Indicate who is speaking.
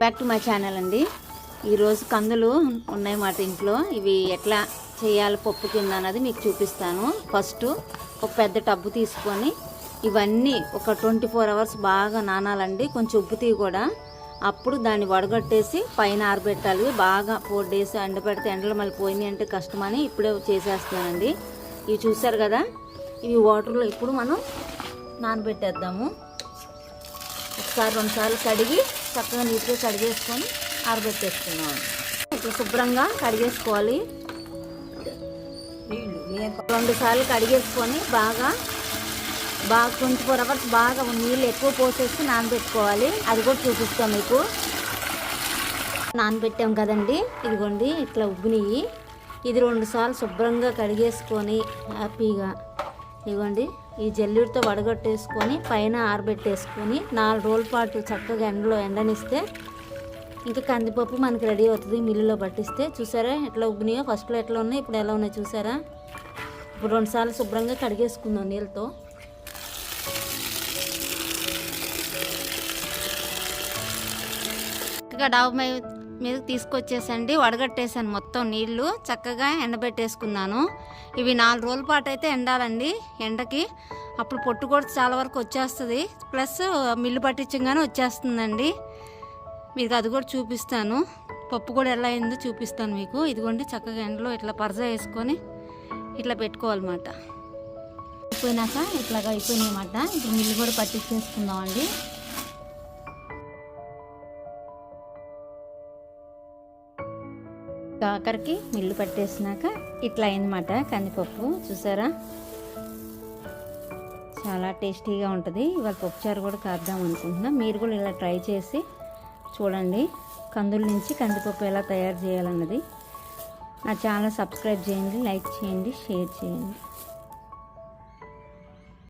Speaker 1: Back to my channel అండి. ఈరోజు కందులు ఉన్నాయన్నమాట ఇంట్లో. ఇవి ఎట్లా చేయాలి పప్పు కింద అన్నది మీకు చూపిస్తాను. ఫస్ట్ ఒక పెద్ద టబ్బు తీసుకొని ఇవన్నీ ఒక 24 అవర్స్ బాగా నానాలండి. కొంచెం ఉప్పు తీ కూడా. అప్పుడు దాన్ని వడగట్టేసి పైన ఆరబెట్టాలి. బాగా 4 days ఎండబెడితే ఎండలు మళ్ళీ పోయినాయి అంటే కష్టమని ఇప్పుడే చేసేస్తానండి. ఇవి చూసారు కదా, ఇవి వాటర్లో ఇప్పుడు మనం నానబెట్టేద్దాము. ఒకసారి 2 సార్లు కడిగి చక్కగా నీట్గా కడిగేసుకొని ఆరబెట్టేసుకున్నాం. ఇట్లా శుభ్రంగా కడిగేసుకోవాలి. 2 సార్లు కడిగేసుకొని బాగా 24 అవర్స్ బాగా నీళ్ళు ఎక్కువ పోసేసి నానబెట్టుకోవాలి. అది కూడా చూపిస్తాం మీకు. నానబెట్టాం కదండి, ఇదిగోండి ఇట్లా ఉబ్బినవి. ఇది 2 సార్లు శుభ్రంగా కడిగేసుకొని హ్యాపీగా ఇదిగోండి ఈ జల్లుడితో వడగట్టేసుకొని పైన ఆరబెట్టేసుకొని 4 రోజుల పాటు చక్కగా ఎండలో ఎండనిస్తే ఇంకా కందిపప్పు మనకి రెడీ అవుతుంది. మిల్లులో పట్టిస్తే. చూసారా ఎట్లా ఉబ్బినాయో? ఫస్ట్లో ఎట్లా ఉన్నాయి, ఇప్పుడు ఎలా ఉన్నాయి చూసారా? ఇప్పుడు 2 సార్లు శుభ్రంగా కడిగేసుకుందాం నీళ్ళతో. చక్కగా డాబు మీదకి తీసుకొచ్చేసండి, వడగట్టేసాను మొత్తం నీళ్లు. చక్కగా ఎండబెట్టేసుకున్నాను. ఇవి 4 రోజుల పాటు అయితే ఎండాలండి ఎండకి. అప్పుడు పొట్టు కూడా చాలా వరకు వచ్చేస్తుంది. ప్లస్ మిల్లు పట్టించగానే వచ్చేస్తుందండి. మీకు అది కూడా చూపిస్తాను. పప్పు కూడా ఎలా అయిందో చూపిస్తాను మీకు. ఇదిగోండి చక్కగా ఎండలో ఇట్లా పరస వేసుకొని ఇట్లా పెట్టుకోవాలన్నమాట. అయిపోయినాక ఇట్లాగా అయిపోయినాయన్నమాట. ఇప్పుడు మిల్లు కూడా పట్టించేసుకుందామండి. ఆఖరికి మిల్లు పట్టేసినాక ఇట్లా అయిందన్నమాట కందిపప్పు. చూసారా చాలా టేస్టీగా ఉంటుంది. ఇవాళ పప్పుచారు కూడా కాద్దాం అనుకుంటున్నా. మీరు కూడా ఇలా ట్రై చేసి చూడండి. కందుల నుంచి కందిపప్పు ఎలా తయారు చేయాలన్నది. నా ఛానల్ సబ్స్క్రైబ్ చేయండి, లైక్ చేయండి, షేర్ చేయండి.